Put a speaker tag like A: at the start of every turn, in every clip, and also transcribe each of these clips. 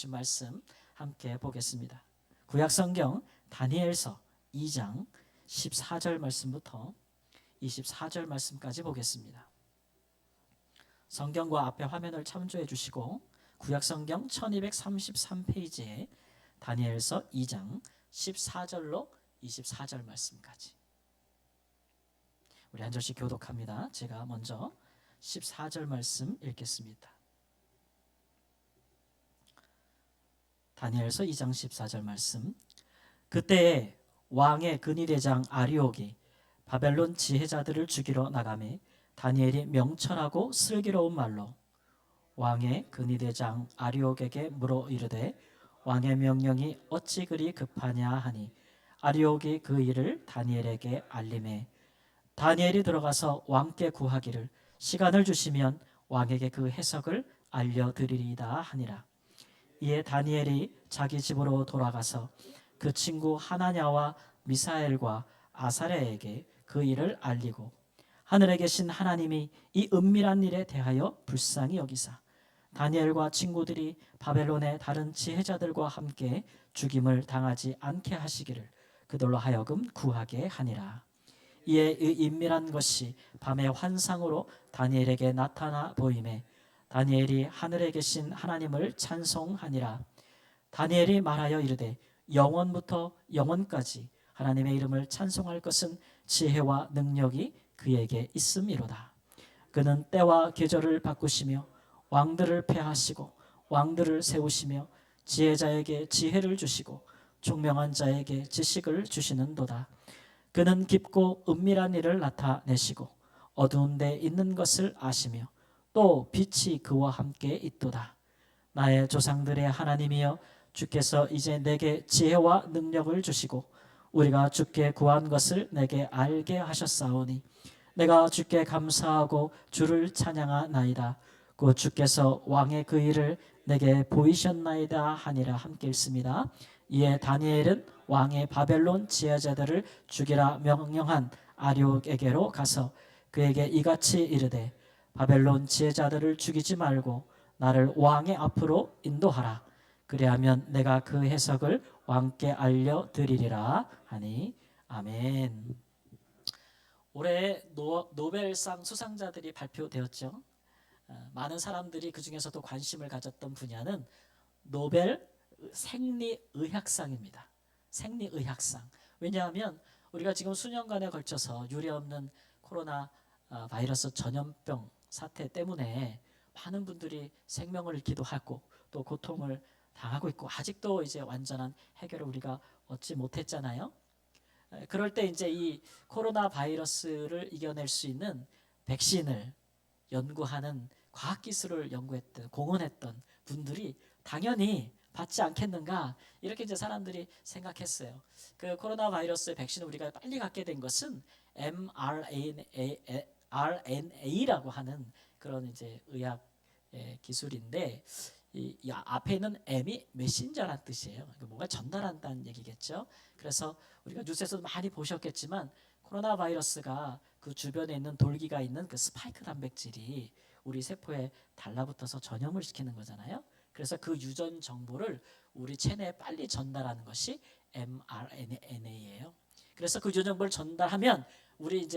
A: 말씀 함께 보겠습니다. 구약성경 다니엘서 2장 14절 말씀부터 24절 말씀까지 보겠습니다. 성경과 앞에 화면을 참조해 주시고 구약성경 1233페이지에 다니엘서 2장 14절로 24절 말씀까지 우리 한 절씩 교독합니다. 제가 먼저 14절 말씀 읽겠습니다. 다니엘서 2장 14절 말씀. 그때에 왕의 근위대장 아리옥이 바벨론 지혜자들을 죽이러 나가매 다니엘이 명철하고 슬기로운 말로 왕의 근위대장 아리옥에게 물어 이르되 왕의 명령이 어찌 그리 급하냐 하니 아리옥이 그 일을 다니엘에게 알림해 다니엘이 들어가서 왕께 구하기를 시간을 주시면 왕에게 그 해석을 알려드리리이다 하니라. 이에 다니엘이 자기 집으로 돌아가서 그 친구 하나냐와 미사엘과 아사랴에게 그 일을 알리고 하늘에 계신 하나님이 이 은밀한 일에 대하여 불쌍히 여기사 다니엘과 친구들이 바벨론의 다른 지혜자들과 함께 죽임을 당하지 않게 하시기를 그들로 하여금 구하게 하니라. 이에 이 은밀한 것이 밤의 환상으로 다니엘에게 나타나 보이매 다니엘이 하늘에 계신 하나님을 찬송하니라. 다니엘이 말하여 이르되 영원부터 영원까지 하나님의 이름을 찬송할 것은 지혜와 능력이 그에게 있음이로다. 그는 때와 계절을 바꾸시며 왕들을 패하시고 왕들을 세우시며 지혜자에게 지혜를 주시고 총명한 자에게 지식을 주시는도다. 그는 깊고 은밀한 일을 나타내시고 어두운 데 있는 것을 아시며 또 빛이 그와 함께 있도다. 나의 조상들의 하나님이여 주께서 이제 내게 지혜와 능력을 주시고 우리가 주께 구한 것을 내게 알게 하셨사오니 내가 주께 감사하고 주를 찬양하나이다. 곧 주께서 왕의 그 일을 내게 보이셨나이다 하니라. 함께 읽습니다. 이에 다니엘은 왕의 바벨론 지혜자들을 죽이라 명령한 아리옥에게로 가서 그에게 이같이 이르되 바벨론 지혜자들을 죽이지 말고 나를 왕의 앞으로 인도하라. 그리하면 내가 그 해석을 왕께 알려드리리라 하니 아멘. 올해 노벨상 수상자들이 발표되었죠. 많은 사람들이 그 중에서도 관심을 가졌던 분야는 노벨 생리의학상입니다. 생리의학상. 왜냐하면 우리가 지금 수년간에 걸쳐서 유례없는 코로나 바이러스 전염병 사태 때문에 많은 분들이 생명을 잃기도 하고 또 고통을 당하고 있고 아직도 이제 완전한 해결을 우리가 얻지 못했잖아요. 그럴 때 이제 이 코로나 바이러스를 이겨낼 수 있는 백신을 연구하는 과학기술을 연구했던 공헌했던 분들이 당연히 받지 않겠는가 이렇게 이제 사람들이 생각했어요. 그 코로나 바이러스의 백신을 우리가 빨리 갖게 된 것은 mRNA라고 하는 그런 이제 의학 기술인데 이 앞에 있는 M이 메신저란 뜻이에요. 뭔가 전달한다는 얘기겠죠. 그래서 우리가 뉴스에서도 많이 보셨겠지만 코로나 바이러스가 그 주변에 있는 돌기가 있는 그 스파이크 단백질이 우리 세포에 달라붙어서 전염을 시키는 거잖아요. 그래서 그 유전 정보를 우리 체내에 빨리 전달하는 것이 mRNA예요. 그래서 그 유전 정보를 전달하면 우리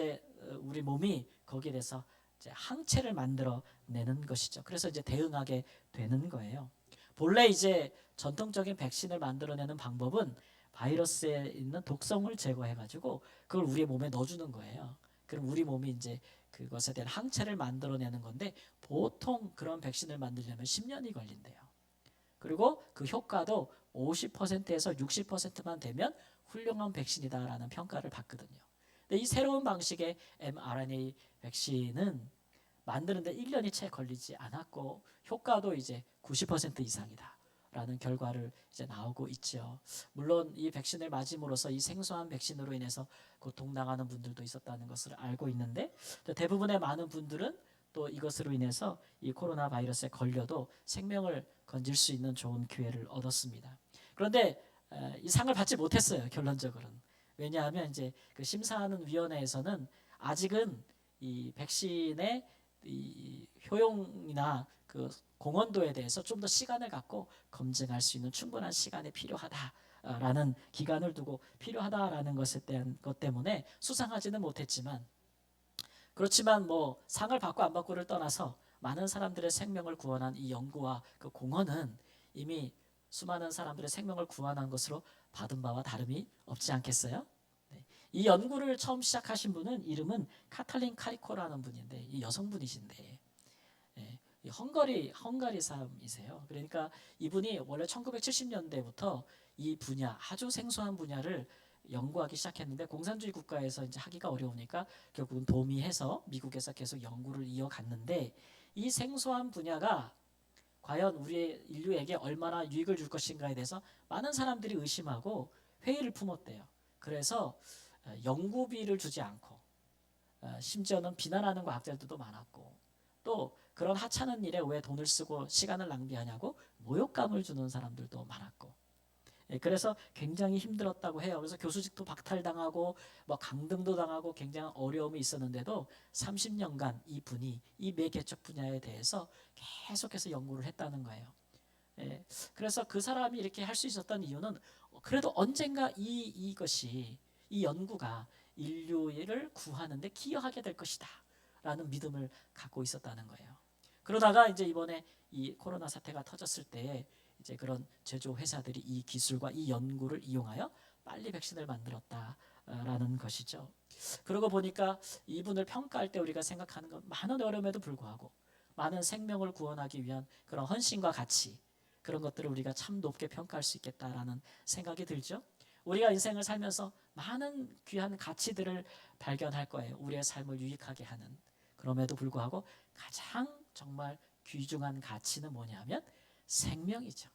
A: 몸이 거기에 대해서 이제 항체를 만들어내는 것이죠. 그래서 이제 대응하게 되는 거예요. 본래 이제 전통적인 백신을 만들어내는 방법은 바이러스에 있는 독성을 제거해가지고 그걸 우리 몸에 넣어주는 거예요. 그럼 우리 몸이 이제 그것에 대한 항체를 만들어내는 건데 보통 그런 백신을 만들려면 10년이 걸린대요. 그리고 그 효과도 50%에서 60%만 되면 훌륭한 백신이다라는 평가를 받거든요. 근데 이 새로운 방식의 mRNA 백신은 만드는데 1년이 채 걸리지 않았고 효과도 이제 90% 이상이다. 라는 결과를 이제 나오고 있죠. 물론 이 백신을 맞음으로써 이 생소한 백신으로 인해서 고통당하는 분들도 있었다는 것을 알고 있는데 대부분의 많은 분들은 또 이것으로 인해서 이 코로나 바이러스에 걸려도 생명을 건질 수 있는 좋은 기회를 얻었습니다. 그런데 이 상을 받지 못했어요. 결론적으로는. 왜냐하면 이제 그 심사하는 위원회에서는 아직은 이 백신의 이 효용이나 그 공헌도에 대해서 좀 더 시간을 갖고 검증할 수 있는 충분한 시간이 필요하다라는 기간을 두고 필요하다라는 것에 대한 것 때문에 수상하지는 못했지만, 그렇지만 뭐 상을 받고 안 받고를 떠나서 많은 사람들의 생명을 구원한 이 연구와 그 공헌은 이미 수많은 사람들의 생명을 구원한 것으로 받은 바와 다름이 없지 않겠어요? 네. 이 연구를 처음 시작하신 분은 이름은 카탈린 카리코라는 분인데, 이 여성분이신데, 예, 이 헝가리 사람이세요. 그러니까 이분이 원래 1970년대부터 이 분야, 아주 생소한 분야를 연구하기 시작했는데, 공산주의 국가에서 이제 하기가 어려우니까 결국은 도미해서 미국에서 계속 연구를 이어갔는데, 이 생소한 분야가 과연 우리 인류에게 얼마나 유익을 줄 것인가에 대해서 많은 사람들이 의심하고 회의를 품었대요. 그래서 연구비를 주지 않고, 심지어는 비난하는 과학자들도 많았고, 또 그런 하찮은 일에 왜 돈을 쓰고 시간을 낭비하냐고 모욕감을 주는 사람들도 많았고, 그래서 굉장히 힘들었다고 해요. 그래서 교수직도 박탈당하고 뭐 강등도 당하고 굉장히 어려움이 있었는데도 30년간 이 분이 이 매개척 분야에 대해서 계속해서 연구를 했다는 거예요. 그래서 그 사람이 이렇게 할 수 있었던 이유는 그래도 언젠가 이 연구가 인류를 구하는데 기여하게 될 것이다 라는 믿음을 갖고 있었다는 거예요. 그러다가 이제 이번에 이 코로나 사태가 터졌을 때 이제 그런 제조 회사들이 이 기술과 이 연구를 이용하여 빨리 백신을 만들었다라는 것이죠. 그러고 보니까 이분을 평가할 때 우리가 생각하는 건 많은 어려움에도 불구하고 많은 생명을 구원하기 위한 그런 헌신과 가치, 그런 것들을 우리가 참 높게 평가할 수 있겠다라는 생각이 들죠. 우리가 인생을 살면서 많은 귀한 가치들을 발견할 거예요. 우리의 삶을 유익하게 하는. 그럼에도 불구하고 가장 정말 귀중한 가치는 뭐냐면 생명이죠.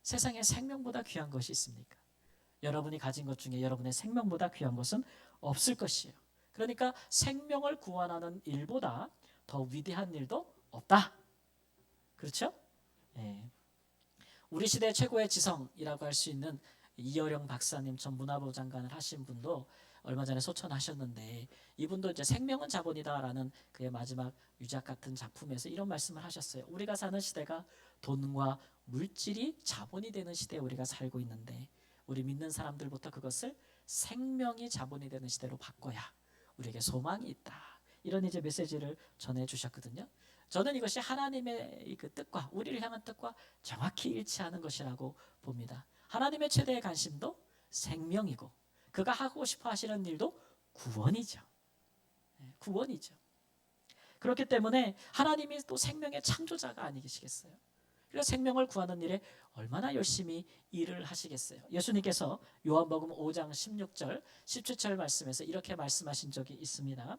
A: 세상에 생명보다 귀한 것이 있습니까? 여러분이 가진 것 중에 여러분의 생명보다 귀한 것은 없을 것이에요. 그러니까 생명을 구원하는 일보다 더 위대한 일도 없다. 그렇죠? 예. 우리 시대 최고의 지성이라고 할 수 있는 이어령 박사님, 전 문화부 장관을 하신 분도 얼마 전에 소천하셨는데, 이분도 이제 생명은 자본이다라는 그의 마지막 유작 같은 작품에서 이런 말씀을 하셨어요. 우리가 사는 시대가 돈과 물질이 자본이 되는 시대에 우리가 살고 있는데, 우리 믿는 사람들부터 그것을 생명이 자본이 되는 시대로 바꿔야 우리에게 소망이 있다. 이런 이제 메시지를 전해 주셨거든요. 저는 이것이 하나님의 그 뜻과 우리를 향한 뜻과 정확히 일치하는 것이라고 봅니다. 하나님의 최대의 관심도 생명이고, 그가 하고 싶어 하시는 일도 구원이죠. 구원이죠. 그렇기 때문에 하나님이 또 생명의 창조자가 아니시겠어요? 그래서 생명을 구하는 일에 얼마나 열심히 일을 하시겠어요? 예수님께서 요한복음 5장 16절, 17절 말씀에서 이렇게 말씀하신 적이 있습니다.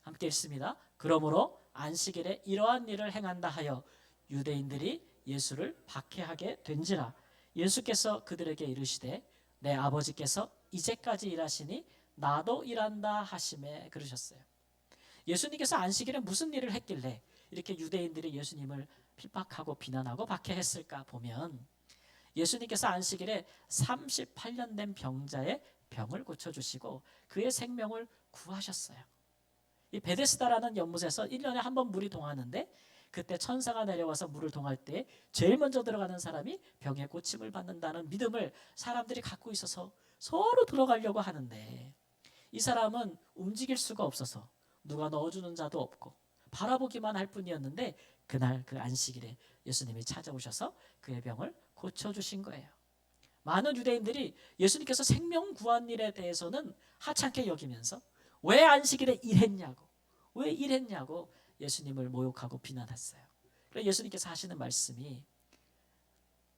A: 함께 읽습니다. 그러므로 안식일에 이러한 일을 행한다 하여 유대인들이 예수를 박해하게 된지라. 예수께서 그들에게 이르시되 내 아버지께서 이제까지 일하시니 나도 일한다 하시매, 그러셨어요. 예수님께서 안식일에 무슨 일을 했길래 이렇게 유대인들이 예수님을 핍박하고 비난하고 박해했을까 보면, 예수님께서 안식일에 38년 된 병자의 병을 고쳐주시고 그의 생명을 구하셨어요. 이 베데스다라는 연못에서 1년에 한 번 물이 동하는데, 그때 천사가 내려와서 물을 동할 때 제일 먼저 들어가는 사람이 병의 고침을 받는다는 믿음을 사람들이 갖고 있어서 서로 들어가려고 하는데, 이 사람은 움직일 수가 없어서 누가 넣어주는 자도 없고 바라보기만 할 뿐이었는데, 그날 그 안식일에 예수님이 찾아오셔서 그의 병을 고쳐주신 거예요. 많은 유대인들이 예수님께서 생명 구한 일에 대해서는 하찮게 여기면서 왜 안식일에 일했냐고, 왜 일했냐고 예수님을 모욕하고 비난했어요. 그래서 예수님께서 하시는 말씀이,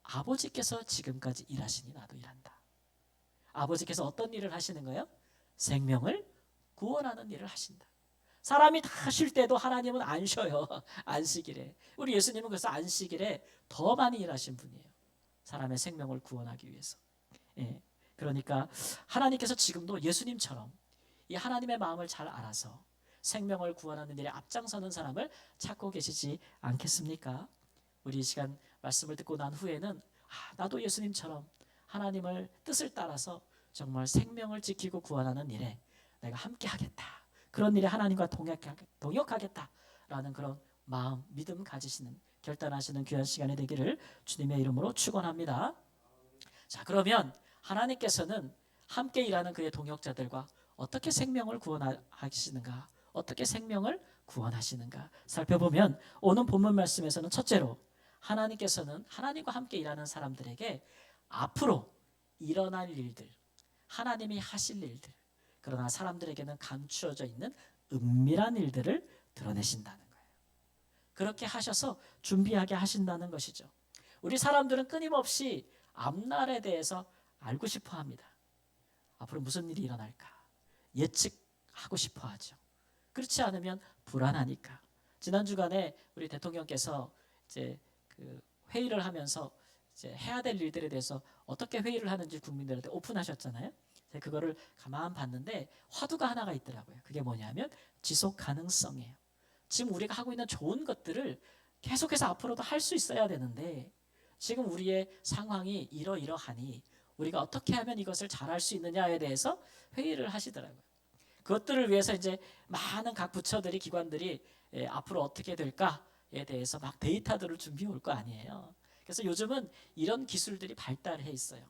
A: 아버지께서 지금까지 일하시니 나도 일한다. 아버지께서 어떤 일을 하시는 거예요? 생명을 구원하는 일을 하신다. 사람이 다 쉴 때도 하나님은 안 쉬어요. 안식일에. 우리 예수님은 그래서 안식일에 더 많이 일하신 분이에요. 사람의 생명을 구원하기 위해서. 예. 그러니까 하나님께서 지금도 예수님처럼 이 하나님의 마음을 잘 알아서 생명을 구원하는 일에 앞장서는 사람을 찾고 계시지 않겠습니까? 우리 이 시간 말씀을 듣고 난 후에는 나도 예수님처럼 하나님을 뜻을 따라서 정말 생명을 지키고 구원하는 일에 내가 함께 하겠다. 그런 일에 하나님과 동역하겠다라는 그런 마음, 믿음 가지시는, 결단하시는 귀한 시간이 되기를 주님의 이름으로 축원합니다. 자, 그러면 하나님께서는 함께 일하는 그의 동역자들과 어떻게 생명을 구원하시는가, 어떻게 생명을 구원하시는가 살펴보면, 오늘 본문 말씀에서는 첫째로 하나님께서는 하나님과 함께 일하는 사람들에게 앞으로 일어날 일들, 하나님이 하실 일들, 그러나 사람들에게는 감추어져 있는 은밀한 일들을 드러내신다는 거예요. 그렇게 하셔서 준비하게 하신다는 것이죠. 우리 사람들은 끊임없이 앞날에 대해서 알고 싶어 합니다. 앞으로 무슨 일이 일어날까 예측하고 싶어 하죠. 그렇지 않으면 불안하니까. 지난 주간에 우리 대통령께서 이제 그 회의를 하면서 이제 해야 될 일들에 대해서 어떻게 회의를 하는지 국민들한테 오픈하셨잖아요. 제가 그거를 가만 봤는데 화두가 하나가 있더라고요. 그게 뭐냐면 지속 가능성이에요. 지금 우리가 하고 있는 좋은 것들을 계속해서 앞으로도 할 수 있어야 되는데, 지금 우리의 상황이 이러이러하니 우리가 어떻게 하면 이것을 잘할 수 있느냐에 대해서 회의를 하시더라고요. 그것들을 위해서 이제 많은 각 부처들이, 기관들이 앞으로 어떻게 될까에 대해서 막 데이터들을 준비해 올 거 아니에요. 그래서 요즘은 이런 기술들이 발달해 있어요.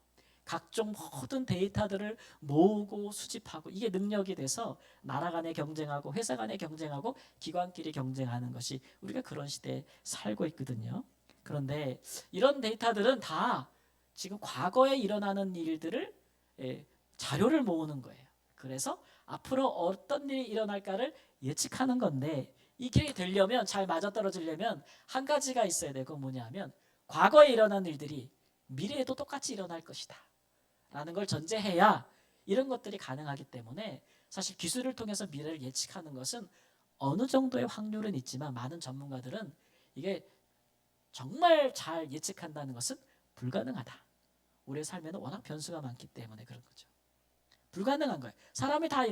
A: 각종 모든 데이터들을 모으고 수집하고, 이게 능력이 돼서 나라 간에 경쟁하고 회사 간에 경쟁하고 기관끼리 경쟁하는 것이, 우리가 그런 시대에 살고 있거든요. 그런데 이런 데이터들은 다 지금 과거에 일어나는 일들을 자료를 모으는 거예요. 그래서 앞으로 어떤 일이 일어날까를 예측하는 건데, 이게 되려면, 잘 맞아떨어지려면 한 가지가 있어야 되고, 뭐냐면 과거에 일어난 일들이 미래에도 똑같이 일어날 것이다 라는 걸 전제해야 이런 것들이 가능하기 때문에, 사실 기술을 통해서 미래를 예측하는 것은 어느 정도의 확률은 있지만, 많은 전문가들은 이게 정말 잘 예측한다는 것은 불가능하다. 우리의 삶에는 워낙 변수가 많기 때문에 그런 거죠. 불가능한 거예요. 사람이 다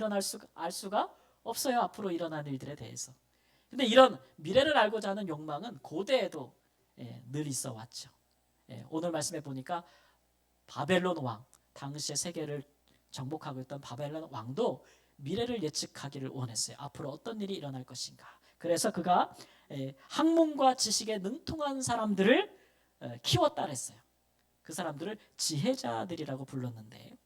A: 알 수가 없어요. 앞으로 일어날 일들에 대해서. 근데 이런 미래를 알고자 하는 욕망은 고대에도 늘 있어 왔죠. 오늘 말씀해 보니까 바벨론 왕, 당시의 세계를 정복하고 있던 바벨론 왕도 미래를 예측하기를 원했어요. 앞으로 어떤 일이 일어날 것인가. 그래서 그가 학문과 지식에 능통한 사람들을 키웠다 그랬어요. 그 사람들을 지혜자들이라고 불렀는데,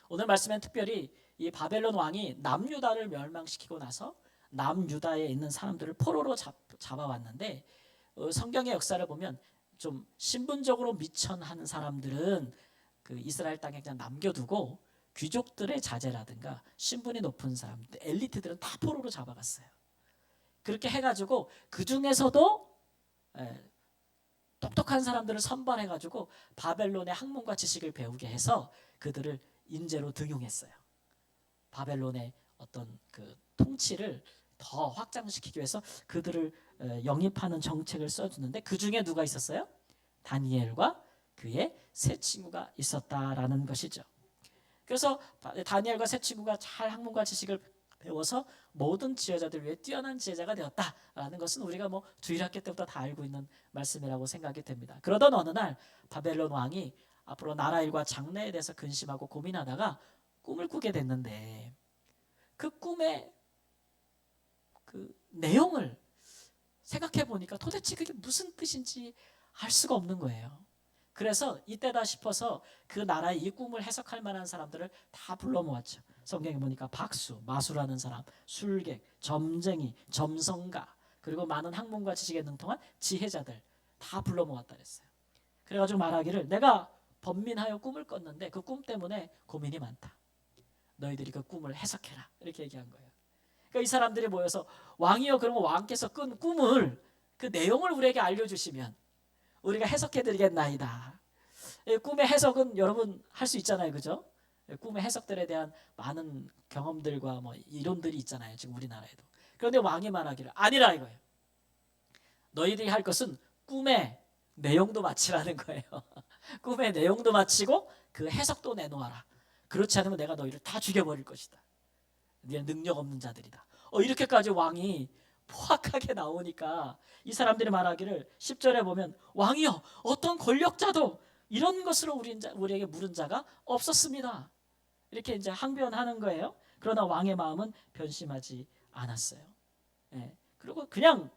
A: 오늘 말씀엔 특별히 이 바벨론 왕이 남유다를 멸망시키고 나서 남유다에 있는 사람들을 포로로 잡아왔는데, 성경의 역사를 보면 좀 신분적으로 미천한 사람들은 그 이스라엘 땅에 그냥 남겨두고, 귀족들의 자제라든가 신분이 높은 사람들, 엘리트들은 다 포로로 잡아갔어요. 그렇게 해가지고 그 중에서도 똑똑한 사람들을 선발해가지고 바벨론의 학문과 지식을 배우게 해서 그들을 인재로 등용했어요. 바벨론의 어떤 그 통치를 더 확장시키기 위해서 그들을 영입하는 정책을 써주는데, 그 중에 누가 있었어요? 다니엘과 그의 세 친구가 있었다라는 것이죠. 그래서 다니엘과 세 친구가 잘 학문과 지식을 배워서 모든 지혜자들 위해 뛰어난 지혜자가 되었다라는 것은 우리가 뭐 주일학교 때부터 다 알고 있는 말씀이라고 생각이 됩니다. 그러던 어느 날 바벨론 왕이 앞으로 나라 일과 장래에 대해서 근심하고 고민하다가 꿈을 꾸게 됐는데, 그 꿈의 그 내용을 생각해 보니까 도대체 그게 무슨 뜻인지 알 수가 없는 거예요. 그래서 이때다 싶어서 그 나라의 이 꿈을 해석할 만한 사람들을 다 불러 모았죠. 성경에 보니까 박수, 마수라는 사람, 술객, 점쟁이, 점성가, 그리고 많은 학문과 지식에 능통한 지혜자들 다 불러 모았다 그랬어요. 그래가지고 말하기를, 내가 번민하여 꿈을 꿨는데 그 꿈 때문에 고민이 많다. 너희들이 그 꿈을 해석해라. 이렇게 얘기한 거예요. 그러니까 이 사람들이 모여서, 왕이여, 그러면 왕께서 꾼 꿈을, 그 내용을 우리에게 알려주시면 우리가 해석해드리겠나이다. 꿈의 해석은 여러분 할 수 있잖아요, 그죠? 꿈의 해석들에 대한 많은 경험들과 뭐 이론들이 있잖아요, 지금 우리나라에도. 그런데 왕이 말하기를, 아니라 이거예요. 너희들이 할 것은 꿈의 내용도 맞히라는 거예요. 꿈의 내용도 맞히고 그 해석도 내놓아라. 그렇지 않으면 내가 너희를 다 죽여버릴 것이다. 너희는 능력 없는 자들이다. 이렇게까지 왕이 포악하게 나오니까 이 사람들이 말하기를, 10절에 보면 왕이여, 어떤 권력자도 이런 것으로 우리에게 물은 자가 없었습니다. 이렇게 이제 항변하는 거예요. 그러나 왕의 마음은 변심하지 않았어요. 그리고 그냥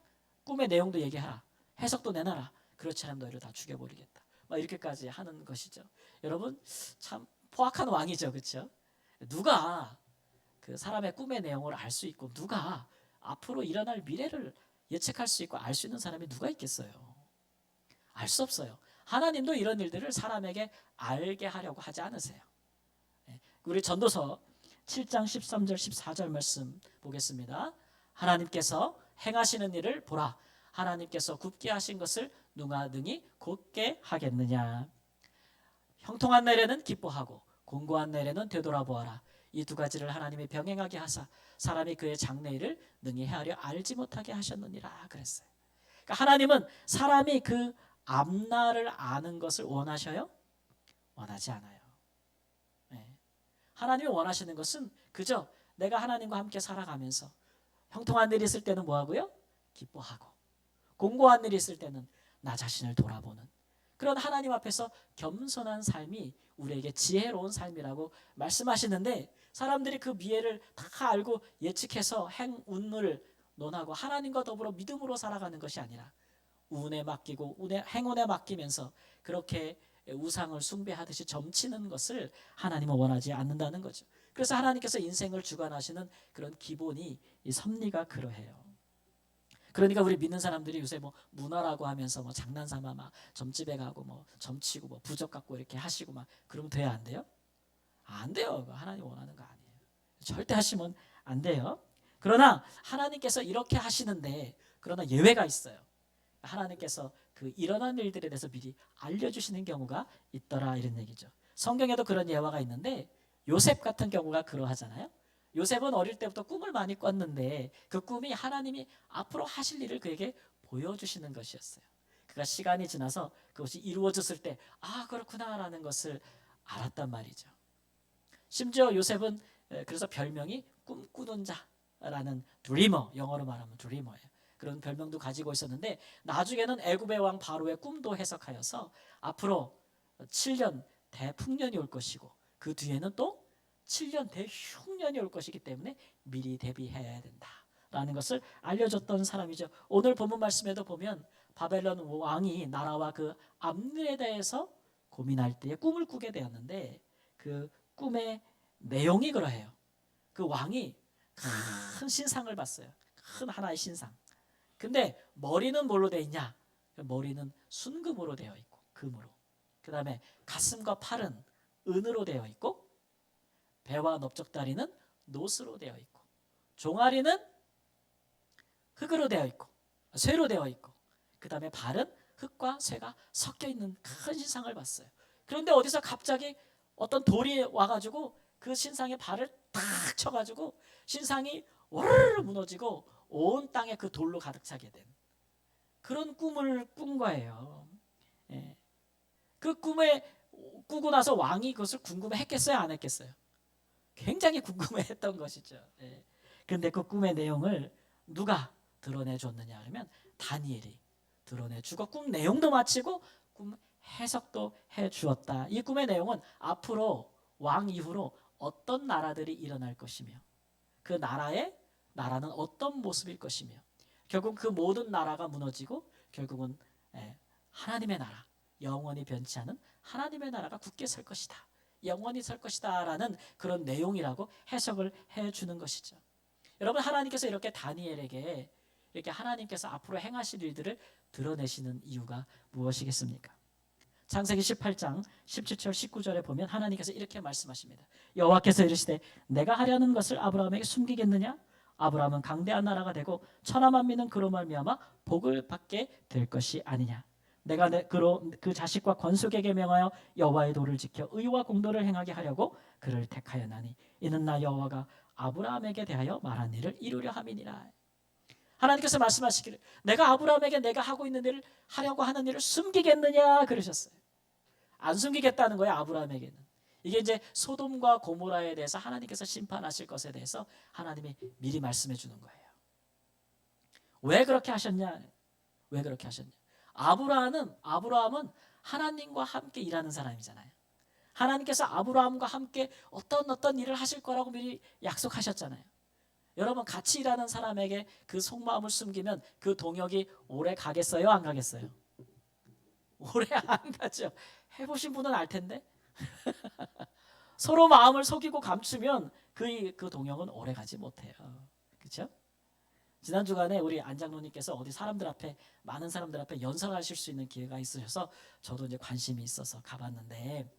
A: 꿈의 내용도 얘기하라. 해석도 내놔라. 그렇지 않으면 너희를 다 죽여버리겠다. 막 이렇게까지 하는 것이죠. 여러분 참 포악한 왕이죠, 그렇죠? 누가 그 사람의 꿈의 내용을 알 수 있고 누가 앞으로 일어날 미래를 예측할 수 있고 알 수 있는 사람이 누가 있겠어요? 알 수 없어요. 하나님도 이런 일들을 사람에게 알게 하려고 하지 않으세요. 우리 전도서 7장 13절 14절 말씀 보겠습니다. 하나님께서 행하시는 일을 보라. 하나님께서 굽게 하신 것을 누가 능히 곧게 하겠느냐. 형통한 날에는 기뻐하고 공고한 날에는 되돌아보아라. 이 두 가지를 하나님이 병행하게 하사 사람이 그의 장래일을 능히 헤아려 알지 못하게 하셨느니라 그랬어요. 그러니까 하나님은 사람이 그 앞날을 아는 것을 원하셔요? 원하지 않아요. 네. 하나님이 원하시는 것은 그저 내가 하나님과 함께 살아가면서 형통한 일이 있을 때는 뭐하고요? 기뻐하고 공고한 일이 있을 때는 나 자신을 돌아보는 그런 하나님 앞에서 겸손한 삶이 우리에게 지혜로운 삶이라고 말씀하시는데 사람들이 그 미래를 다 알고 예측해서 행운을 논하고 하나님과 더불어 믿음으로 살아가는 것이 아니라 운에 맡기고 행운에 맡기면서 그렇게 우상을 숭배하듯이 점치는 것을 하나님은 원하지 않는다는 거죠. 그래서 하나님께서 인생을 주관하시는 그런 기본이 이 섭리가 그러해요. 그러니까 우리 믿는 사람들이 요새 뭐 문화라고 하면서 뭐 장난삼아 막 점집에 가고 뭐 점치고 뭐 부적 갖고 이렇게 하시고 막 그러면 돼야 안 돼요? 안 돼요. 하나님 원하는 거 아니에요. 절대 하시면 안 돼요. 그러나 하나님께서 이렇게 하시는데 그러나 예외가 있어요. 하나님께서 그 일어난 일들에 대해서 미리 알려주시는 경우가 있더라 이런 얘기죠. 성경에도 그런 예화가 있는데 요셉 같은 경우가 그러하잖아요. 요셉은 어릴 때부터 꿈을 많이 꿨는데 그 꿈이 하나님이 앞으로 하실 일을 그에게 보여주시는 것이었어요. 그가 시간이 지나서 그것이 이루어졌을 때 아 그렇구나라는 것을 알았단 말이죠. 심지어 요셉은 그래서 별명이 꿈꾸는 자라는 드리머, 영어로 말하면 드리머예요. 그런 별명도 가지고 있었는데 나중에는 애굽의 왕 바로의 꿈도 해석하여서 앞으로 7년 대풍년이 올 것이고 그 뒤에는 또 7년 대흉년이 올 것이기 때문에 미리 대비해야 된다라는 것을 알려줬던 사람이죠. 오늘 본문 말씀에도 보면 바벨론 왕이 나라와 그 앞일에 대해서 고민할 때에 꿈을 꾸게 되었는데 그 꿈의 내용이 그러해요. 그 왕이 큰 신상을 봤어요. 큰 하나의 신상. 근데 머리는 뭘로 되어 있냐? 머리는 순금으로 되어 있고 금으로. 그 다음에 가슴과 팔은 은으로 되어 있고 배와 넓적다리는 노스로 되어 있고 종아리는 흙으로 되어 있고 쇠로 되어 있고 그 다음에 발은 흙과 쇠가 섞여 있는 큰 신상을 봤어요. 그런데 어디서 갑자기 어떤 돌이 와가지고 그 신상의 발을 탁 쳐가지고 신상이 와르르 무너지고 온 땅에 그 돌로 가득 차게 된 그런 꿈을 꾼 거예요. 예. 그 꿈에 꾸고 나서 왕이 그것을 궁금해했겠어요, 안 했겠어요? 굉장히 궁금해했던 것이죠. 예. 그런데 그 꿈의 내용을 누가 드러내줬느냐 하면 다니엘이 드러내주고 꿈 내용도 마치고 꿈 해석도 해주었다. 이 꿈의 내용은 앞으로 왕 이후로 어떤 나라들이 일어날 것이며 그 나라는 어떤 모습일 것이며 결국 그 모든 나라가 무너지고 결국은 하나님의 나라 영원히 변치 않은 하나님의 나라가 굳게 설 것이다. 영원히 설 것이다 라는 그런 내용이라고 해석을 해주는 것이죠. 여러분 하나님께서 이렇게 다니엘에게 이렇게 하나님께서 앞으로 행하실 일들을 드러내시는 이유가 무엇이겠습니까? 창세기 18장 17절 19절에 보면 하나님께서 이렇게 말씀하십니다. 여호와께서 이르시되 내가 하려는 것을 아브라함에게 숨기겠느냐? 아브라함은 강대한 나라가 되고 천하 만민은 그로 말미암아 복을 받게 될 것이 아니냐. 내가 그로 그 자식과 건속에게 명하여 여호와의 도를 지켜 의와 공도를 행하게 하려고 그를 택하였나니 이는 나 여호와가 아브라함에게 대하여 말한 일을 이루려 함이니라. 하나님께서 말씀하시기를 내가 아브라함에게 내가 하고 있는 일을 하려고 하는 일을 숨기겠느냐 그러셨어요. 안 숨기겠다는 거예요. 아브라함에게는. 이게 이제 소돔과 고모라에 대해서 하나님께서 심판하실 것에 대해서 하나님이 미리 말씀해 주는 거예요. 왜 그렇게 하셨냐? 왜 그렇게 하셨냐? 아브라함은 하나님과 함께 일하는 사람이잖아요. 하나님께서 아브라함과 함께 어떤 일을 하실 거라고 미리 약속하셨잖아요. 여러분 같이 일하는 사람에게 그 속마음을 숨기면 그 동역이 오래 가겠어요? 안 가겠어요? 오래 안 가죠. 해보신 분은 알 텐데 서로 마음을 속이고 감추면 그 동역은 오래 가지 못해요. 그렇죠? 지난 주간에 우리 안장로님께서 어디 사람들 앞에 많은 사람들 앞에 연설하실 수 있는 기회가 있으셔서 저도 이제 관심이 있어서 가봤는데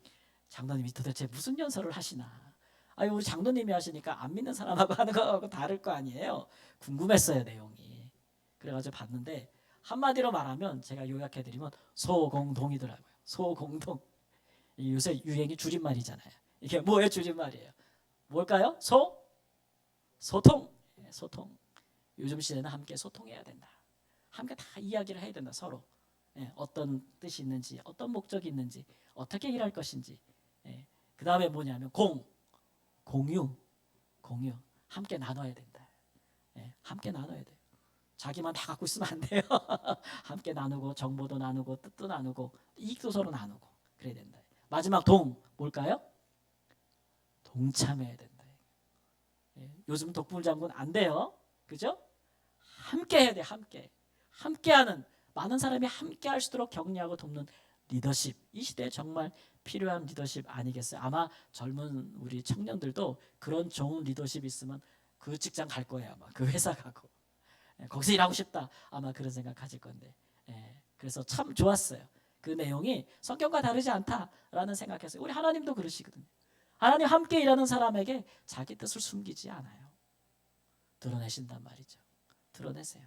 A: 장로님이 도대체 무슨 연설을 하시나? 아니 우리 장로님이 하시니까 안 믿는 사람하고 하는 거하고 다를 거 아니에요. 궁금했어요 내용이. 그래가지고 봤는데 한마디로 말하면 제가 요약해드리면 소공동이더라고요. 소공동. 요새 유행이 줄임말이잖아요. 이게 뭐의 줄임말이에요? 뭘까요? 소통. 소통. 요즘 시대는 함께 소통해야 된다. 함께 다 이야기를 해야 된다 서로. 어떤 뜻이 있는지, 어떤 목적이 있는지, 어떻게 일할 것인지. 그 다음에 뭐냐면 공유. 함께 나눠야 된다. 함께 나눠야 돼요. 자기만 다 갖고 있으면 안 돼요. 함께 나누고 정보도 나누고 뜻도 나누고 이익도 서로 나누고 그래야 된다. 마지막 뭘까요? 동참해야 된다. 요즘 독불장군 안 돼요. 그죠? 함께 해야 돼. 함께하는 많은 사람이 함께 할 수 있도록 격려하고 돕는 리더십. 이 시대에 정말 필요한 리더십 아니겠어요? 아마 젊은 우리 청년들도 그런 좋은 리더십이 있으면 그 직장 갈 거예요. 아마 그 회사 가고 거기서 일하고 싶다. 아마 그런 생각 가질 건데. 그래서 참 좋았어요. 그 내용이 성경과 다르지 않다라는 생각했어요. 우리 하나님도 그러시거든요. 하나님 함께 일하는 사람에게 자기 뜻을 숨기지 않아요. 드러내신단 말이죠. 드러내세요.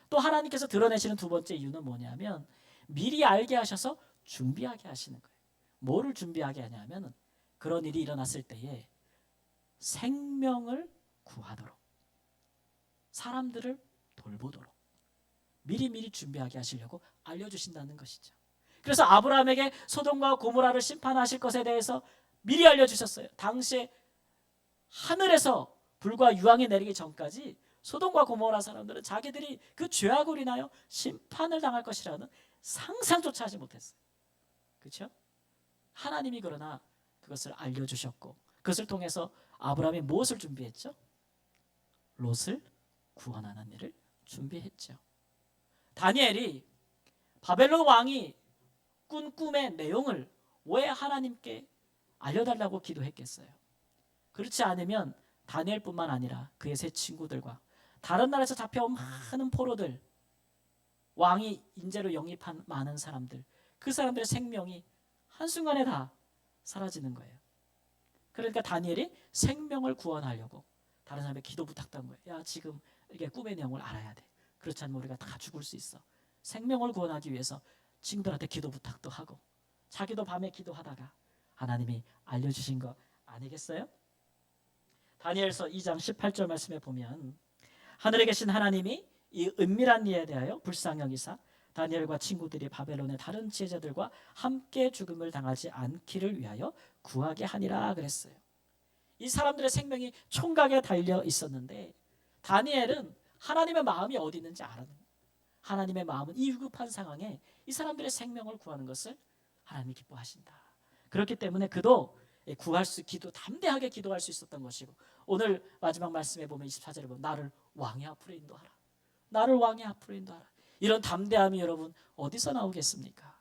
A: 또 하나님께서 드러내시는 두 번째 이유는 뭐냐면 미리 알게 하셔서 준비하게 하시는 거예요. 뭐를 준비하게 하냐면 그런 일이 일어났을 때에 생명을 구하도록 사람들을 돌보도록 미리 준비하게 하시려고 알려주신다는 것이죠. 그래서 아브라함에게 소돔과 고모라를 심판하실 것에 대해서 미리 알려주셨어요. 당시에 하늘에서 불과 유황이 내리기 전까지 소돔과 고모라 사람들은 자기들이 그 죄악으로 인하여 심판을 당할 것이라는 상상조차 하지 못했어요. 그렇죠? 하나님이 그러나 그것을 알려주셨고 그것을 통해서 아브라함이 무엇을 준비했죠? 롯을 구원하는 일을 준비했죠. 다니엘이 바벨론 왕이 꾼 꿈의 내용을 왜 하나님께 알려달라고 기도했겠어요? 그렇지 않으면 다니엘뿐만 아니라 그의 세 친구들과 다른 나라에서 잡혀온 많은 포로들, 왕이 인재로 영입한 많은 사람들, 그 사람들의 생명이 한순간에 다 사라지는 거예요. 그러니까 다니엘이 생명을 구원하려고 다른 사람의 기도 부탁한 거예요. 야, 지금 이렇게 꿈의 내용을 알아야 돼. 그렇지 않으면 우리가 다 죽을 수 있어. 생명을 구원하기 위해서 친구들한테 기도 부탁도 하고 자기도 밤에 기도하다가 하나님이 알려주신 거 아니겠어요? 다니엘서 2장 18절 말씀에 보면 하늘에 계신 하나님이 이 은밀한 일에 대하여 불쌍히 여기사 다니엘과 친구들이 바벨론의 다른 지혜자들과 함께 죽음을 당하지 않기를 위하여 구하게 하니라 그랬어요. 이 사람들의 생명이 총각에 달려 있었는데 다니엘은 하나님의 마음이 어디 있는지 알았는 거예요. 하나님의 마음은 이 위급한 상황에 이 사람들의 생명을 구하는 것을 하나님이 기뻐하신다. 그렇기 때문에 그도 담대하게 기도할 수 있었던 것이고 오늘 마지막 말씀에 보면 24절에 보면 나를 왕의 앞으로 인도하라. 나를 왕의 앞으로 인도하라. 이런 담대함이 여러분 어디서 나오겠습니까?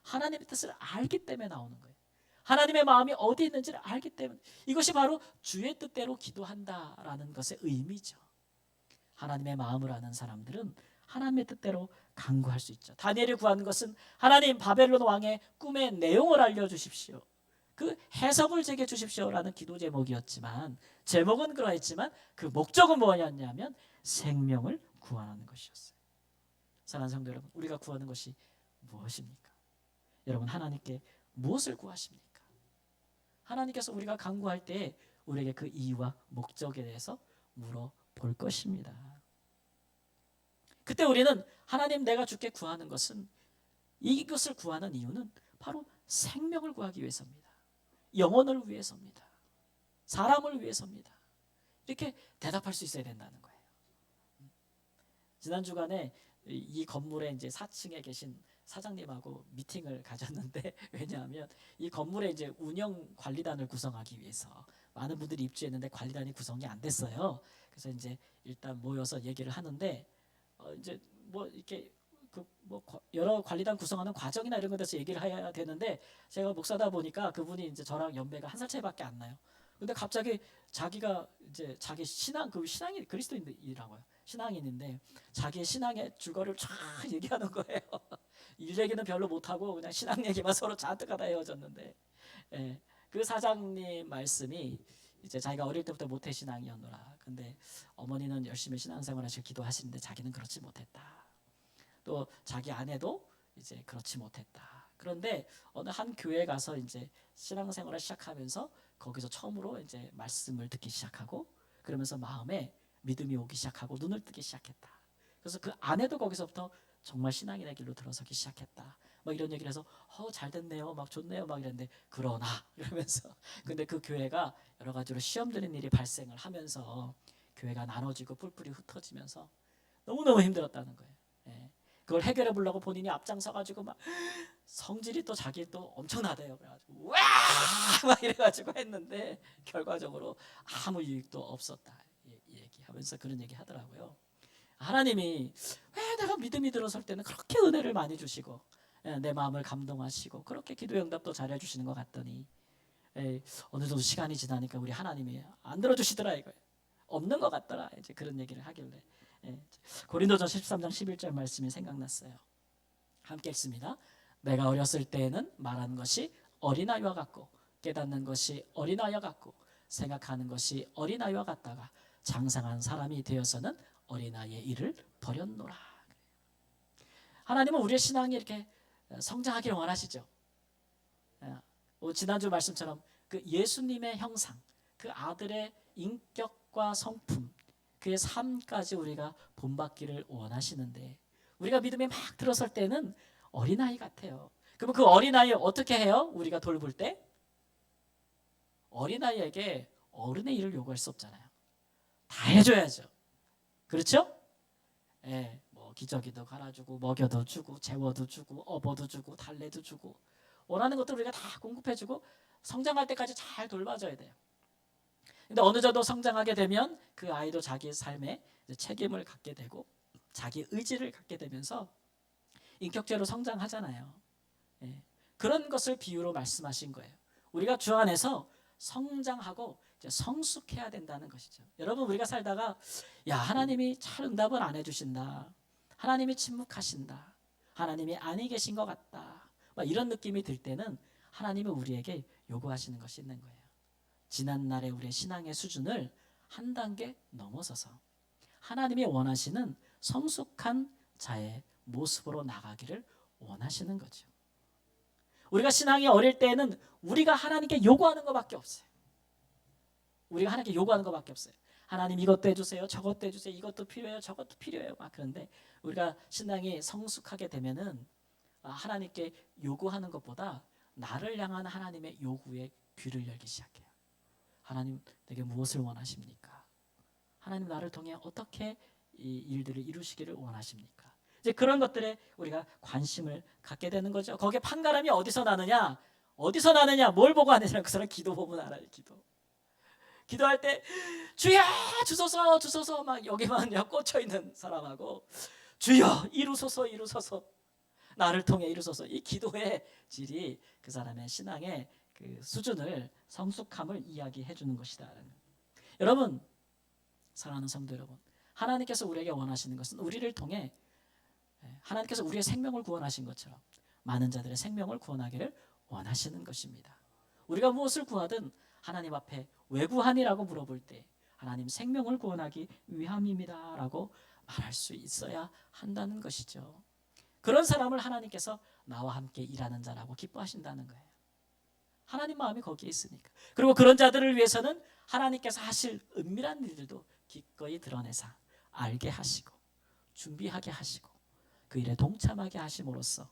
A: 하나님의 뜻을 알기 때문에 나오는 거예요. 하나님의 마음이 어디 있는지를 알기 때문에 이것이 바로 주의 뜻대로 기도한다라는 것의 의미죠. 하나님의 마음을 아는 사람들은 하나님의 뜻대로 간구할 수 있죠. 다니엘이 구하는 것은 하나님 바벨론 왕의 꿈의 내용을 알려주십시오. 그 해석을 제게 주십시오라는 기도 제목이었지만 제목은 그러했지만 그 목적은 뭐였냐면 생명을 구하는 것이었어요. 사랑하는 성도 여러분, 우리가 구하는 것이 무엇입니까? 여러분 하나님께 무엇을 구하십니까? 하나님께서 우리가 간구할 때 우리에게 그 이유와 목적에 대해서 물어볼 것입니다. 그때 우리는 하나님 내가 주께 구하는 것은 이것을 구하는 이유는 바로 생명을 구하기 위해서입니다. 영혼을 위해서입니다. 사람을 위해서입니다. 이렇게 대답할 수 있어야 된다는 거예요. 지난 주간에 이 건물의 이제 4층에 계신 사장님하고 미팅을 가졌는데 왜냐하면 이 건물의 이제 운영 관리단을 구성하기 위해서 많은 분들이 입주했는데 관리단이 구성이 안 됐어요. 그래서 이제 일단 모여서 얘기를 하는데 이제 뭐 이렇게 뭐 여러 관리단 구성하는 과정이나 이런 것에 대해서 얘기를 해야 되는데 제가 목사다 보니까 그분이 이제 저랑 연배가 한 살 차이밖에 안 나요. 근데 갑자기 자기가 이제 자기 신앙 그 신앙이 그리스도인이라고요. 신앙인인데 자기의 신앙의 줄거리를 쫙 얘기하는 거예요. 일 얘기는 별로 못하고 그냥 신앙 얘기만 서로 잔뜩 하다 헤어졌는데 예, 그 사장님 말씀이 이제 자기가 어릴 때부터 모태신앙이었노라. 근데 어머니는 열심히 신앙생활하시고 기도하시는데 자기는 그렇지 못했다. 또 자기 아내도 이제 그렇지 못했다. 그런데 어느 한 교회에 가서 이제 신앙생활을 시작하면서 거기서 처음으로 이제 말씀을 듣기 시작하고 그러면서 마음에 믿음이 오기 시작하고 눈을 뜨기 시작했다. 그래서 그 아내도 거기서부터 정말 신앙인의 길로 들어서기 시작했다. 막 이런 얘기를 해서 잘 됐네요, 막 좋네요, 막 이랬는데 그러나 이러면서 근데 그 교회가 여러 가지로 시험 드는 일이 발생을 하면서 교회가 나눠지고 뿔뿔이 흩어지면서 너무너무 힘들었다는 거예요. 예. 그걸 해결해 보려고 본인이 앞장서 가지고 막 성질이 또 자기 또 엄청나대요. 그래가지고 와막 이래가지고 했는데 결과적으로 아무 유익도 없었다. 얘기하면서 그런 얘기 하더라고요. 하나님이 왜 내가 믿음이 들어설 때는 그렇게 은혜를 많이 주시고 내 마음을 감동하시고 그렇게 기도 응답도 잘해 주시는 것 같더니 어느 정도 시간이 지나니까 우리 하나님이 안 들어주시더라 이거예요. 없는 것 같더라. 이제 그런 얘기를 하길래 고린도전 13장 11절 말씀이 생각났어요. 함께 읽습니다. 내가 어렸을 때에는 말하는 것이 어린아이와 같고 깨닫는 것이 어린아이와 같고 생각하는 것이 어린아이와 같다가 장성한 사람이 되어서는 어린아이의 일을 버렸노라. 하나님은 우리의 신앙이 이렇게 성장하기를 원하시죠. 지난주 말씀처럼 그 예수님의 형상, 그 아들의 인격과 성품, 그의 삶까지 우리가 본받기를 원하시는데 우리가 믿음이 막 들어설 때는 어린아이 같아요. 그러면 그 어린아이 어떻게 해요? 우리가 돌볼 때 어린아이에게 어른의 일을 요구할 수 없잖아요. 다 해줘야죠. 그렇죠? 뭐 기저귀도 갈아주고 먹여도 주고 재워도 주고 업어도 주고 달래도 주고 원하는 것들 우리가 다 공급해주고 성장할 때까지 잘 돌봐줘야 돼요. 근데 어느 정도 성장하게 되면 그 아이도 자기 삶에 책임을 갖게 되고 자기 의지를 갖게 되면서 인격적으로 성장하잖아요. 그런 것을 비유로 말씀하신 거예요. 우리가 주 안에서 성장하고 이제 성숙해야 된다는 것이죠. 여러분 우리가 살다가 야 하나님이 잘 응답을 안 해주신다. 하나님이 침묵하신다. 하나님이 아니 계신 것 같다. 막 이런 느낌이 들 때는 하나님은 우리에게 요구하시는 것이 있는 거예요. 지난날의 우리의 신앙의 수준을 한 단계 넘어서서 하나님이 원하시는 성숙한 자의 모습으로 나가기를 원하시는 거죠. 우리가 신앙이 어릴 때는 우리가 하나님께 요구하는 것밖에 없어요. 우리가 하나님께 요구하는 것밖에 없어요. 하나님 이것도 해주세요. 저것도 해주세요. 이것도 필요해요. 저것도 필요해요. 막 그런데 우리가 신앙이 성숙하게 되면은 하나님께 요구하는 것보다 나를 향한 하나님의 요구에 귀를 열기 시작해요. 하나님 내게 무엇을 원하십니까? 하나님 나를 통해 어떻게 이 일들을 이루시기를 원하십니까? 이제 그런 것들에 우리가 관심을 갖게 되는 거죠. 거기에 판가름이 어디서 나느냐? 어디서 나느냐? 뭘 보고 하느냐? 그 사람 기도 보면 알아요. 기도할 때 주여 주소서 주소서 막 여기만 꽂혀 있는 사람하고 주여 이루소서 이루소서 나를 통해 이루소서 이 기도의 질이 그 사람의 신앙의 그 수준을 성숙함을 이야기해 주는 것이다. 여러분 사랑하는 성도 여러분, 하나님께서 우리에게 원하시는 것은 우리를 통해 하나님께서 우리의 생명을 구원하신 것처럼 많은 자들의 생명을 구원하기를 원하시는 것입니다. 우리가 무엇을 구하든 하나님 앞에 왜 구하니라고 물어볼 때 하나님 생명을 구원하기 위함입니다 라고 말할 수 있어야 한다는 것이죠. 그런 사람을 하나님께서 나와 함께 일하는 자라고 기뻐하신다는 거예요. 하나님 마음이 거기에 있으니까. 그리고 그런 자들을 위해서는 하나님께서 하실 은밀한 일들도 기꺼이 드러내사 알게 하시고 준비하게 하시고 그 일에 동참하게 하심으로써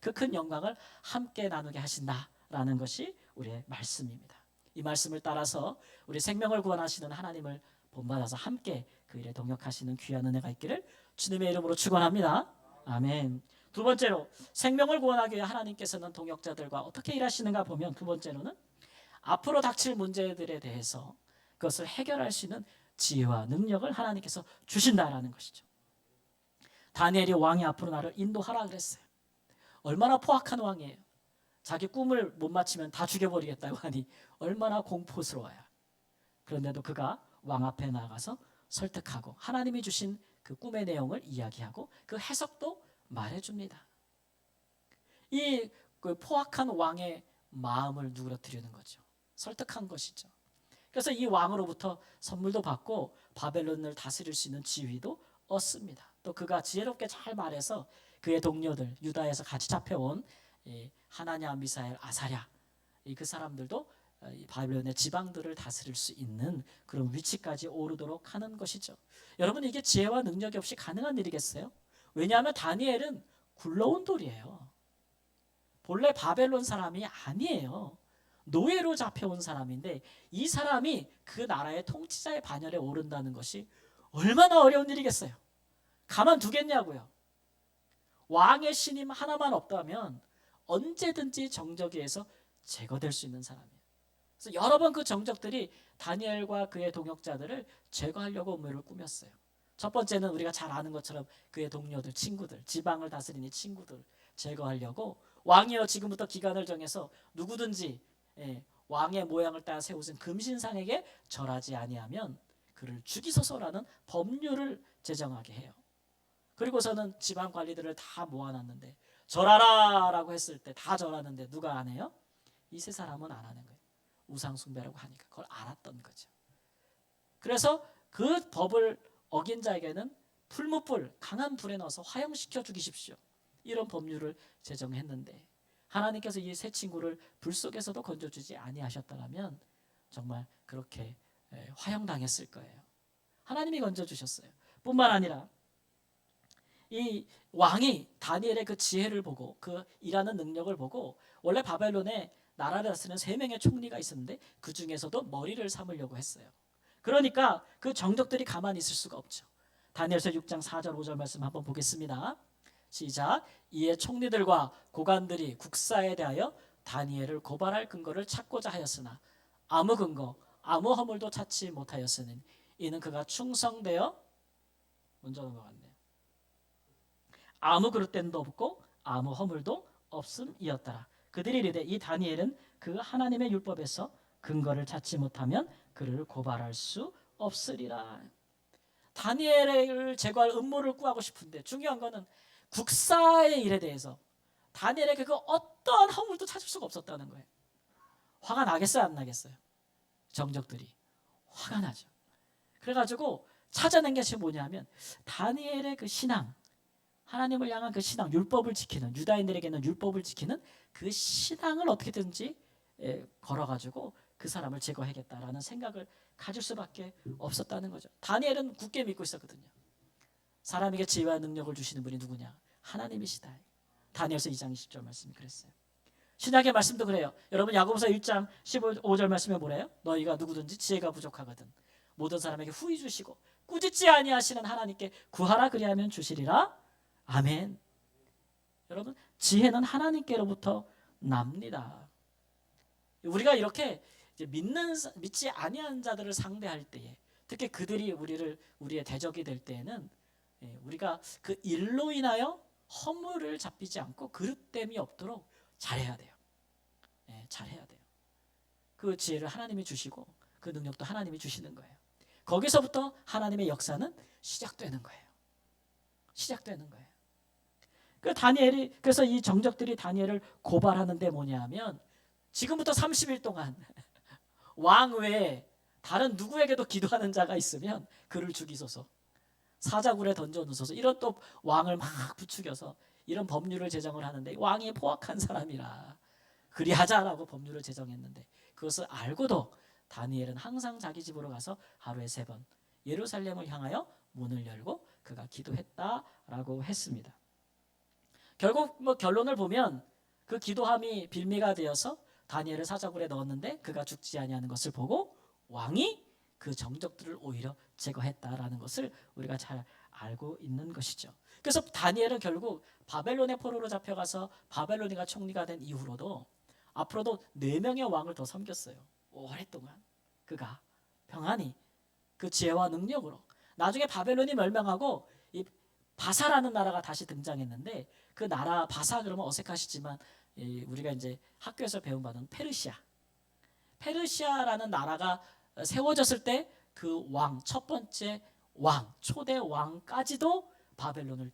A: 그 큰 영광을 함께 나누게 하신다라는 것이 우리의 말씀입니다. 이 말씀을 따라서 우리 생명을 구원하시는 하나님을 본받아서 함께 그 일에 동역하시는 귀한 은혜가 있기를 주님의 이름으로 축원합니다. 아멘. 두 번째로 생명을 구원하기 위해 하나님께서는 동역자들과 어떻게 일하시는가 보면, 두 번째로는 앞으로 닥칠 문제들에 대해서 그것을 해결할 수 있는 지혜와 능력을 하나님께서 주신다라는 것이죠. 다니엘이 왕이 앞으로 나를 인도하라 그랬어요. 얼마나 포악한 왕이에요. 자기 꿈을 못 맞추면 다 죽여버리겠다고 하니 얼마나 공포스러워요. 그런데도 그가 왕 앞에 나가서 설득하고 하나님이 주신 그 꿈의 내용을 이야기하고 그 해석도 말해줍니다. 이 그 포악한 왕의 마음을 누그러뜨리는 거죠. 설득한 것이죠. 그래서 이 왕으로부터 선물도 받고 바벨론을 다스릴 수 있는 지위도 얻습니다. 또 그가 지혜롭게 잘 말해서 그의 동료들, 유다에서 같이 잡혀온 하나냐, 미사엘, 아사랴, 그 사람들도 바벨론의 지방들을 다스릴 수 있는 그런 위치까지 오르도록 하는 것이죠. 여러분, 이게 지혜와 능력이 없이 가능한 일이겠어요? 왜냐하면 다니엘은 굴러온 돌이에요. 본래 바벨론 사람이 아니에요. 노예로 잡혀온 사람인데 이 사람이 그 나라의 통치자의 반열에 오른다는 것이 얼마나 어려운 일이겠어요? 가만두겠냐고요. 왕의 신임 하나만 없다면 언제든지 정적에서 제거될 수 있는 사람이에요. 그래서 여러 번 그 정적들이 다니엘과 그의 동역자들을 제거하려고 음모를 꾸몄어요. 첫 번째는 우리가 잘 아는 것처럼 그의 동료들, 친구들, 지방을 다스리는 친구들 제거하려고 왕이여 지금부터 기간을 정해서 누구든지 왕의 모양을 따라 세우신 금신상에게 절하지 아니하면 그를 죽이소서라는 법률을 제정하게 해요. 그리고서는 지방 관리들을 다 모아놨는데 절하라라고 했을 때 다 절하는데 누가 안 해요? 이 세 사람은 안 하는 거예요. 우상 숭배라고 하니까 그걸 알았던 거죠. 그래서 그 법을 어긴 자에게는 풀무불, 강한 불에 넣어서 화형시켜 죽이십시오. 이런 법률을 제정했는데 하나님께서 이 세 친구를 불 속에서도 건져주지 아니하셨다면 정말 그렇게 화형당했을 거예요. 하나님이 건져주셨어요. 뿐만 아니라 이 왕이 다니엘의 그 지혜를 보고 그 일하는 능력을 보고, 원래 바벨론에 나라를 다스리는 3명의 총리가 있었는데 그 중에서도 머리를 삼으려고 했어요. 그러니까 그 정적들이 가만히 있을 수가 없죠. 다니엘서 6장 4절 5절 말씀 한번 보겠습니다. 시작. 이에 총리들과 고관들이 국사에 대하여 다니엘을 고발할 근거를 찾고자 하였으나 아무 근거, 아무 허물도 찾지 못하였으니 이는 그가 충성되어 먼저 넘어갔네요. 아무 그릇됨도 없고 아무 허물도 없음이었더라. 그들이 이르되 이 다니엘은 그 하나님의 율법에서 근거를 찾지 못하면 그를 고발할 수 없으리라. 다니엘을 제거할 음모를 꾸하고 싶은데 중요한 거는 국사의 일에 대해서 다니엘에게 그 어떠한 허물도 찾을 수가 없었다는 거예요. 화가 나겠어요, 안 나겠어요? 정적들이 화가 나죠. 그래가지고 찾아낸 것이 뭐냐면 다니엘의 그 신앙, 하나님을 향한 그 신앙, 율법을 지키는, 유다인들에게는 율법을 지키는 그 신앙을 어떻게든지 걸어가지고 그 사람을 제거하겠다라는 생각을 가질 수밖에 없었다는 거죠. 다니엘은 굳게 믿고 있었거든요. 사람에게 지혜와 능력을 주시는 분이 누구냐? 하나님이시다. 다니엘서 2장 20절 말씀이 그랬어요. 신약의 말씀도 그래요. 여러분 야고보서 1장 15절 말씀에 뭐래요? 너희가 누구든지 지혜가 부족하거든 모든 사람에게 후히 주시고 꾸짖지 아니하시는 하나님께 구하라 그리하면 주시리라. 아멘. 여러분 지혜는 하나님께로부터 납니다. 우리가 이렇게 믿지 아니한 자들을 상대할 때에, 특히 그들이 우리의 대적이 될 때에는 우리가 그 일로 인하여 허물을 잡히지 않고 그릇됨이 없도록 잘해야 돼요. 잘해야 돼요. 그 지혜를 하나님이 주시고 그 능력도 하나님이 주시는 거예요. 거기서부터 하나님의 역사는 시작되는 거예요. 시작되는 거예요. 그래서 이 정적들이 다니엘을 고발하는데 뭐냐면 지금부터 30일 동안 왕 외에 다른 누구에게도 기도하는 자가 있으면 그를 죽이소서, 사자굴에 던져 놓으소서, 이런 또 왕을 막 부추겨서 이런 법률을 제정을 하는데 왕이 포악한 사람이라 그리하자라고 법률을 제정했는데 그것을 알고도 다니엘은 항상 자기 집으로 가서 하루에 3번 예루살렘을 향하여 문을 열고 그가 기도했다라고 했습니다. 결국 결론을 보면 그 기도함이 빌미가 되어서 다니엘을 사자굴에 넣었는데 그가 죽지 아니하는 것을 보고 왕이 그 정적들을 오히려 제거했다라는 것을 우리가 잘 알고 있는 것이죠. 그래서 다니엘은 결국 바벨론의 포로로 잡혀가서 바벨로니가 총리가 된 이후로도 앞으로도 4명의 왕을 더 섬겼어요. 오랫동안 그가 평안히 그 지혜와 능력으로. 나중에 바벨론이 멸망하고 이 바사라는 나라가 다시 등장했는데, 그 나라 바사 그러면 어색하시지만 우리가 이제 학교에서 배움받은 페르시아라는 나라가 세워졌을 때 그 왕, 첫 번째 왕, 초대 왕까지도 바벨론을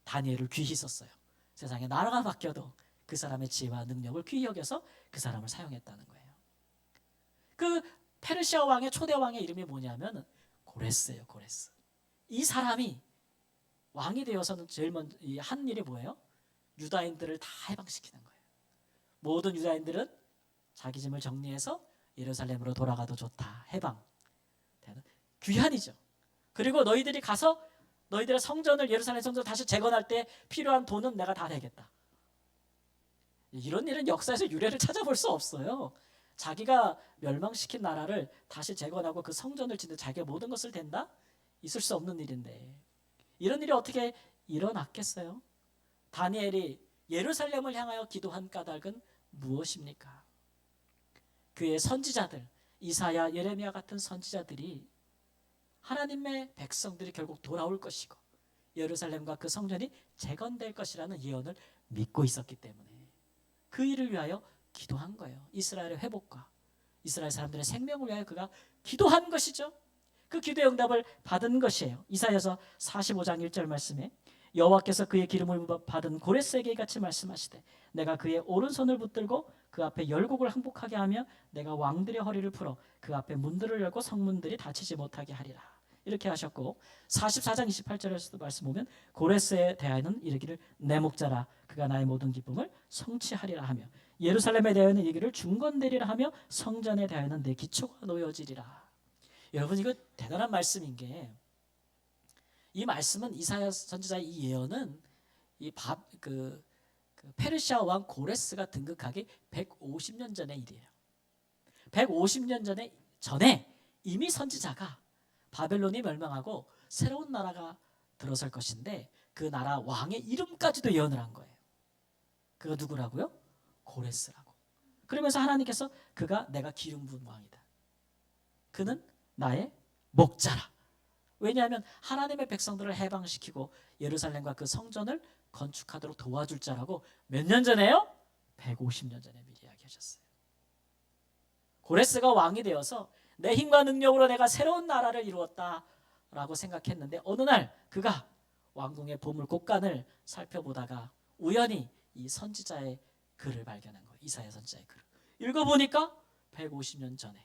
A: 다니엘을 귀히 썼어요. 세상에 나라가 바뀌어도 그 사람의 지혜와 능력을 귀히 여겨서 그 사람을 사용했다는 거예요. 그 페르시아 왕의 초대 왕의 이름이 뭐냐면 고레스예요. 고레스. 이 사람이 왕이 되어서는 제일 먼저 한 일이 뭐예요? 유다인들을 다 해방시키는 거예요. 모든 유다인들은 자기 짐을 정리해서 예루살렘으로 돌아가도 좋다. 해방. 귀환이죠. 그리고 너희들이 가서 너희들의 성전을, 예루살렘 성전을 다시 재건할 때 필요한 돈은 내가 다 내겠다. 이런 일은 역사에서 유례를 찾아볼 수 없어요. 자기가 멸망시킨 나라를 다시 재건하고 그 성전을 짓는 자기의 모든 것을 댄다? 있을 수 없는 일인데 이런 일이 어떻게 일어났겠어요? 다니엘이 예루살렘을 향하여 기도한 까닭은 무엇입니까? 그의 선지자들, 이사야, 예레미야 같은 선지자들이 하나님의 백성들이 결국 돌아올 것이고 예루살렘과 그 성전이 재건될 것이라는 예언을 믿고 있었기 때문에 그 일을 위하여 기도한 거예요. 이스라엘의 회복과 이스라엘 사람들의 생명을 위하여 그가 기도한 것이죠. 그 기도의 응답을 받은 것이에요. 이사야서 45장 1절 말씀에 여호와께서 그의 기름을 받은 고레스에게 이같이 말씀하시되 내가 그의 오른손을 붙들고 그 앞에 열국을 항복하게 하며 내가 왕들의 허리를 풀어 그 앞에 문들을 열고 성문들이 닫히지 못하게 하리라. 이렇게 하셨고 44장 28절에서도 말씀 보면 고레스에 대하여는 이르기를 내 목자라 그가 나의 모든 기쁨을 성취하리라 하며 예루살렘에 대하여는 이르기를 중건되리라 하며 성전에 대하여는 내 기초가 놓여지리라. 여러분 이거 대단한 말씀인 게 이 말씀은 이사야 선지자의 이 예언은 그 페르시아 왕 고레스가 등극하기 150년 전의 일이에요. 150년 전에 이미 선지자가 바벨론이 멸망하고 새로운 나라가 들어설 것인데 그 나라 왕의 이름까지도 예언을 한 거예요. 그가 누구라고요? 고레스라고. 그러면서 하나님께서 그가 내가 기름 부은 왕이다. 그는 나의 목자라. 왜냐하면 하나님의 백성들을 해방시키고 예루살렘과 그 성전을 건축하도록 도와줄 자라고 몇 년 전에요? 150년 전에 미리 이야기하셨어요. 고레스가 왕이 되어서 내 힘과 능력으로 내가 새로운 나라를 이루었다라고 생각했는데 어느 날 그가 왕궁의 보물 곳간을 살펴보다가 우연히 이 선지자의 글을 발견한 거예요. 이사야 선지자의 글을 읽어보니까 150년 전에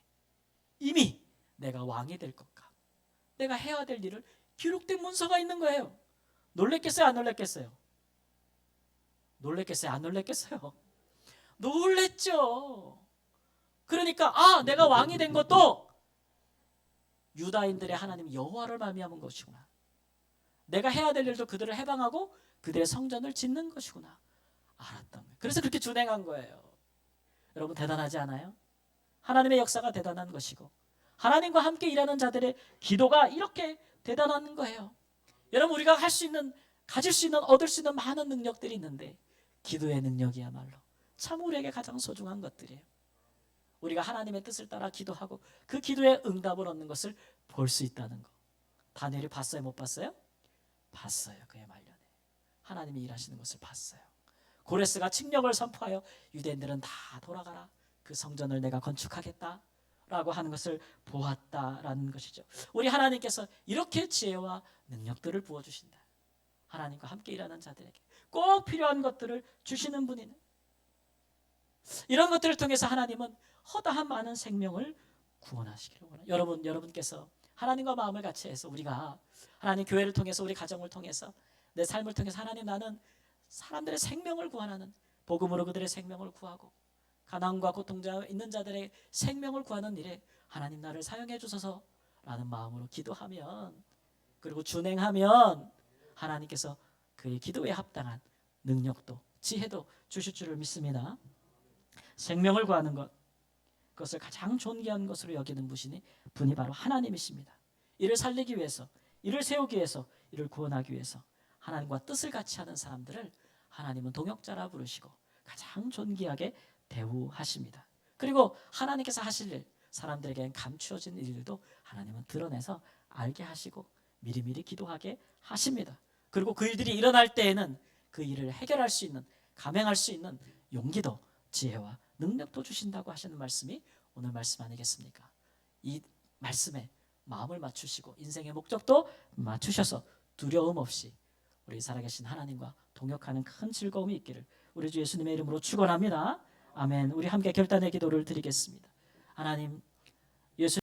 A: 이미 내가 왕이 될 것과 내가 해야 될 일을 기록된 문서가 있는 거예요. 놀랬겠어요? 안 놀랬겠어요? 놀랬겠어요? 안 놀랬겠어요? 놀랬죠. 그러니까 내가 왕이 된 것도 유다인들의 하나님 여호와를 말미암은 것이구나. 내가 해야 될 일도 그들을 해방하고 그들의 성전을 짓는 것이구나 알았던 거예요. 그래서 그렇게 준행한 거예요. 여러분 대단하지 않아요? 하나님의 역사가 대단한 것이고 하나님과 함께 일하는 자들의 기도가 이렇게 대단한 거예요. 여러분 우리가 할 수 있는, 가질 수 있는, 얻을 수 있는 많은 능력들이 있는데 기도의 능력이야말로 참 우리에게 가장 소중한 것들이에요. 우리가 하나님의 뜻을 따라 기도하고 그 기도의 응답을 얻는 것을 볼 수 있다는 거. 다니엘이 봤어요? 못 봤어요? 봤어요. 그의 말년에 하나님이 일하시는 것을 봤어요. 고레스가 칙령을 선포하여 유대인들은 다 돌아가라, 그 성전을 내가 건축하겠다 라고 하는 것을 보았다라는 것이죠. 우리 하나님께서 이렇게 지혜와 능력들을 부어주신다. 하나님과 함께 일하는 자들에게 꼭 필요한 것들을 주시는 분이네. 이런 것들을 통해서 하나님은 허다한 많은 생명을 구원하시기를 원해요. 여러분께서 하나님과 마음을 같이 해서 우리가 하나님 교회를 통해서 우리 가정을 통해서 내 삶을 통해서 하나님 나는 사람들의 생명을 구원하는, 복음으로 그들의 생명을 구하고 가난과 고통자 있는 자들의 생명을 구하는 일에 하나님 나를 사용해 주소서라는 마음으로 기도하면, 그리고 준행하면 하나님께서 그의 기도에 합당한 능력도 지혜도 주실 줄을 믿습니다. 생명을 구하는 것, 그것을 가장 존귀한 것으로 여기는 분이 바로 하나님이십니다. 이를 살리기 위해서, 이를 세우기 위해서, 이를 구원하기 위해서 하나님과 뜻을 같이 하는 사람들을 하나님은 동역자라 부르시고 가장 존귀하게 대우하십니다. 그리고 하나님께서 하실 일, 사람들에게 감추어진 일들도 하나님은 드러내서 알게 하시고 미리미리 기도하게 하십니다. 그리고 그 일들이 일어날 때에는 그 일을 해결할 수 있는, 감행할 수 있는 용기도, 지혜와 능력도 주신다고 하시는 말씀이 오늘 말씀 아니겠습니까? 이 말씀에 마음을 맞추시고 인생의 목적도 맞추셔서 두려움 없이 우리 살아계신 하나님과 동역하는 큰 즐거움이 있기를 우리 주 예수님의 이름으로 축원합니다. 아멘. 우리 함께 결단의 기도를 드리겠습니다. 하나님, 예수